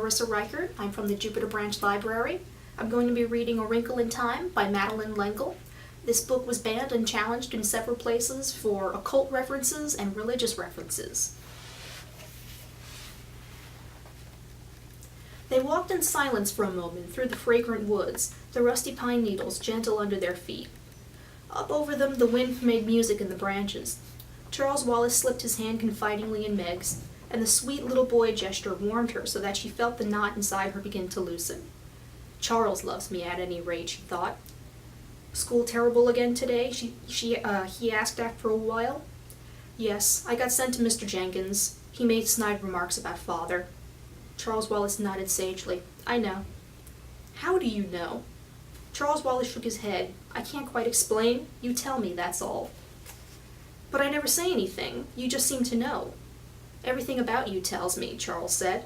Marissa Reichert. I'm from the Jupiter Branch Library. I'm going to be reading A Wrinkle in Time by Madeleine L'Engle. This book was banned and challenged in several places for occult references and religious references. They walked in silence for a moment through the fragrant woods, the rusty pine needles gentle under their feet. Up over them, the wind made music in the branches. Charles Wallace slipped his hand confidingly in Meg's, and the sweet little boy gesture warmed her so that she felt the knot inside her begin to loosen. Charles loves me at any rate, she thought. School terrible again today? He asked after a while. Yes, I got sent to Mr. Jenkins. He made snide remarks about father. Charles Wallace nodded sagely. I know. How do you know? Charles Wallace shook his head. I can't quite explain. You tell me, that's all. But I never say anything. You just seem to know. Everything about you tells me, Charles said.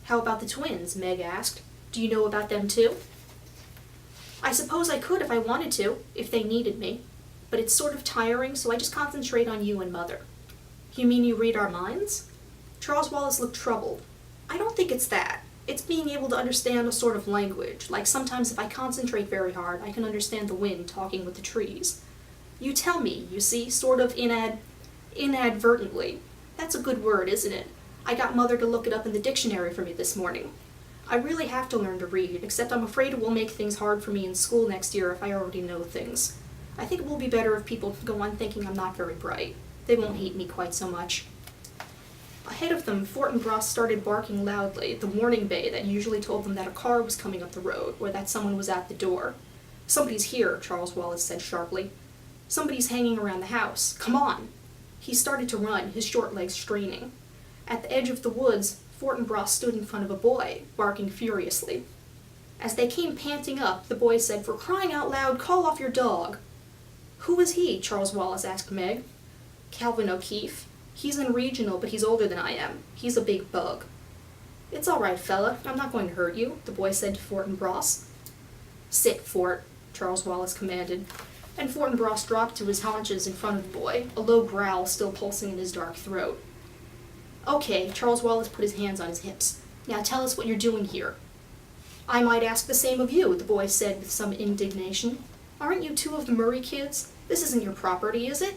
How about the twins? Meg asked. Do you know about them too? I suppose I could if I wanted to, if they needed me. But it's sort of tiring, so I just concentrate on you and Mother. You mean you read our minds? Charles Wallace looked troubled. I don't think it's that. It's being able to understand a sort of language, like sometimes if I concentrate very hard, I can understand the wind talking with the trees. You tell me, you see, sort of inadvertently. That's a good word, isn't it? I got Mother to look it up in the dictionary for me this morning. I really have to learn to read, except I'm afraid it will make things hard for me in school next year if I already know things. I think it will be better if people go on thinking I'm not very bright. They won't hate me quite so much. Ahead of them, Fortinbras started barking loudly, the warning bay that usually told them that a car was coming up the road, or that someone was at the door. Somebody's here, Charles Wallace said sharply. Somebody's hanging around the house. Come on! He started to run, his short legs straining. At the edge of the woods, Fortinbras stood in front of a boy, barking furiously. As they came panting up, the boy said, For crying out loud, call off your dog! Who is he? Charles Wallace asked Meg. Calvin O'Keefe. He's in regional, but he's older than I am. He's a big bug. It's all right, fella. I'm not going to hurt you, the boy said to Fortinbras. Sit, Fort, Charles Wallace commanded, and Fortinbras dropped to his haunches in front of the boy, a low growl still pulsing in his dark throat. Okay, Charles Wallace put his hands on his hips. Now tell us what you're doing here. I might ask the same of you, the boy said with some indignation. Aren't you two of the Murray kids? This isn't your property, is it?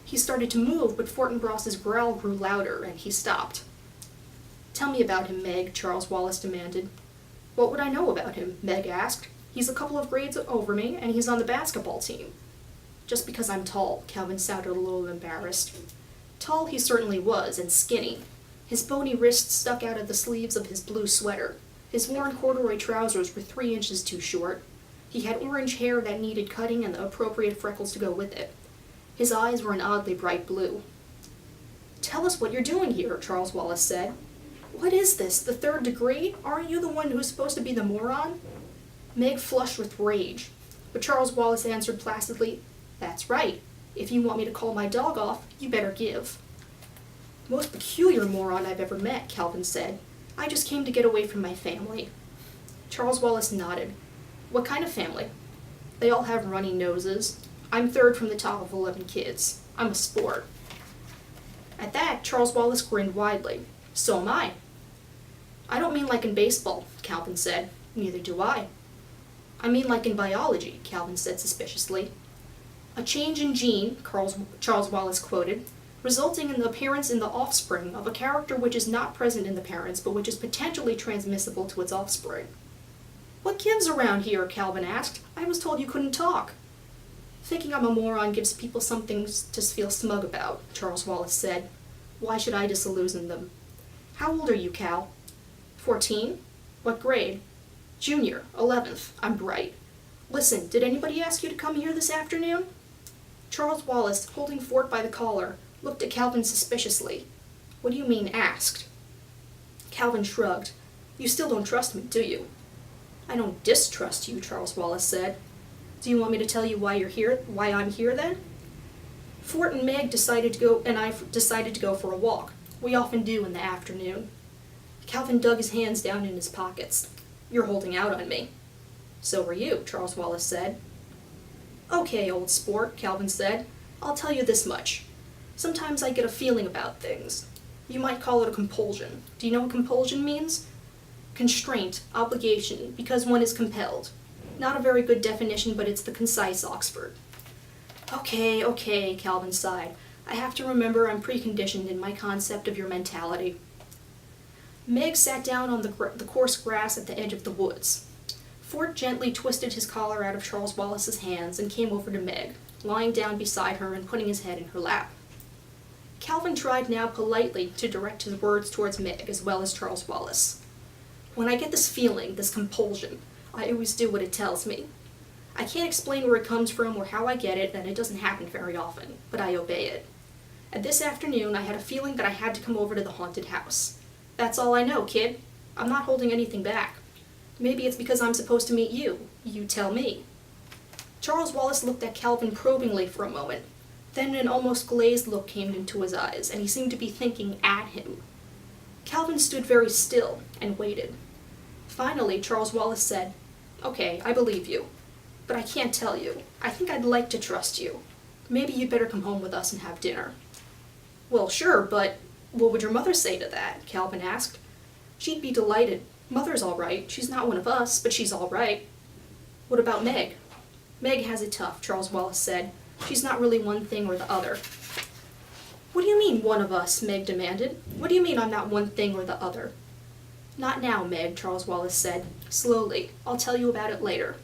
He started to move, but Fortinbras's growl grew louder, and he stopped. Tell me about him, Meg, Charles Wallace demanded. What would I know about him? Meg asked. He's a couple of grades over me, and he's on the basketball team. Just because I'm tall, Calvin sounded a little embarrassed. Tall he certainly was, and skinny. His bony wrists stuck out of the sleeves of his blue sweater. His worn corduroy trousers were 3 inches too short. He had orange hair that needed cutting and the appropriate freckles to go with it. His eyes were an oddly bright blue. Tell us what you're doing here, Charles Wallace said. What is this, the 3rd degree? Aren't you the one who's supposed to be the moron? Meg flushed with rage, but Charles Wallace answered placidly, That's right. If you want me to call my dog off, you better give. Most peculiar moron I've ever met, Calvin said. I just came to get away from my family. Charles Wallace nodded. What kind of family? They all have runny noses. I'm 3rd from the top of 11 kids. I'm a sport. At that, Charles Wallace grinned widely. So am I. I don't mean like in baseball, Calvin said. Neither do I. I mean like in biology, Calvin said suspiciously. A change in gene, Charles Wallace quoted, resulting in the appearance in the offspring of a character which is not present in the parents, but which is potentially transmissible to its offspring. What gives around here? Calvin asked. I was told you couldn't talk. Thinking I'm a moron gives people something to feel smug about, Charles Wallace said. Why should I disillusion them? How old are you, Cal? 14? What grade? Junior, 11th. I'm bright. Listen, did anybody ask you to come here this afternoon? Charles Wallace, holding Fort by the collar, looked at Calvin suspiciously. What do you mean, asked? Calvin shrugged. You still don't trust me, do you? I don't distrust you, Charles Wallace said. Do you want me to tell you why I'm here then? Fort and Meg decided to go for a walk. We often do in the afternoon. Calvin dug his hands down in his pockets. You're holding out on me. So were you, Charles Wallace said. Okay, old sport, Calvin said. I'll tell you this much. Sometimes I get a feeling about things. You might call it a compulsion. Do you know what compulsion means? constraint, obligation, because one is compelled. Not a very good definition, but it's the concise Oxford. Okay, Calvin sighed. I have to remember I'm preconditioned in my concept of your mentality. Meg sat down on the coarse grass at the edge of the woods. Fort gently twisted his collar out of Charles Wallace's hands and came over to Meg, lying down beside her and putting his head in her lap. Calvin tried now politely to direct his words towards Meg as well as Charles Wallace. When I get this feeling, this compulsion, I always do what it tells me. I can't explain where it comes from or how I get it, and it doesn't happen very often, but I obey it. And this afternoon I had a feeling that I had to come over to the haunted house. That's all I know, kid. I'm not holding anything back. Maybe it's because I'm supposed to meet you. You tell me. Charles Wallace looked at Calvin probingly for a moment. Then an almost glazed look came into his eyes, and he seemed to be thinking at him. Calvin stood very still and waited. Finally, Charles Wallace said, "Okay, I believe you. But I can't tell you. I think I'd like to trust you. Maybe you'd better come home with us and have dinner." "Well, sure, but what would your mother say to that?" Calvin asked. "She'd be delighted. Mother's all right. She's not one of us, but she's all right." "What about Meg?" "Meg has it tough," Charles Wallace said. "She's not really one thing or the other." "What do you mean, one of us?" Meg demanded. "What do you mean I'm not one thing or the other?" "Not now, Meg," Charles Wallace said. "Slowly. I'll tell you about it later."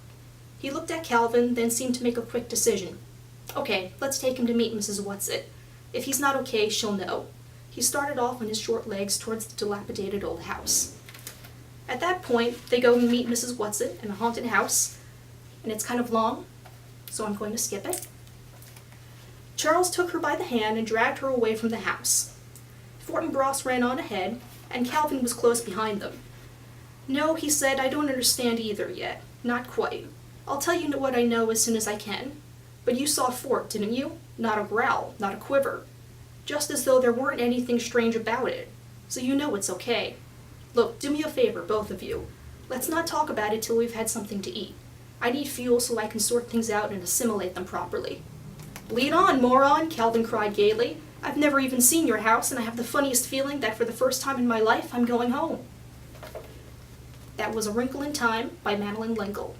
He looked at Calvin, then seemed to make a quick decision. "Okay, let's take him to meet Mrs. Whatsit. If he's not okay, she'll know." He started off on his short legs towards the dilapidated old house. At that point, they go and meet Mrs. Whatsit in a haunted house, and it's kind of long, so I'm going to skip it. Charles took her by the hand and dragged her away from the house. Fortinbras ran on ahead, and Calvin was close behind them. "No," he said, "I don't understand either yet. Not quite. I'll tell you what I know as soon as I can. But you saw Fort, didn't you? Not a growl, not a quiver. Just as though there weren't anything strange about it. So you know it's okay. Look, do me a favor, both of you. Let's not talk about it till we've had something to eat. I need fuel so I can sort things out and assimilate them properly." "Lead on, moron," Calvin cried gaily. "I've never even seen your house, and I have the funniest feeling that for the first time in my life I'm going home." That was A Wrinkle in Time by Madeleine L'Engle.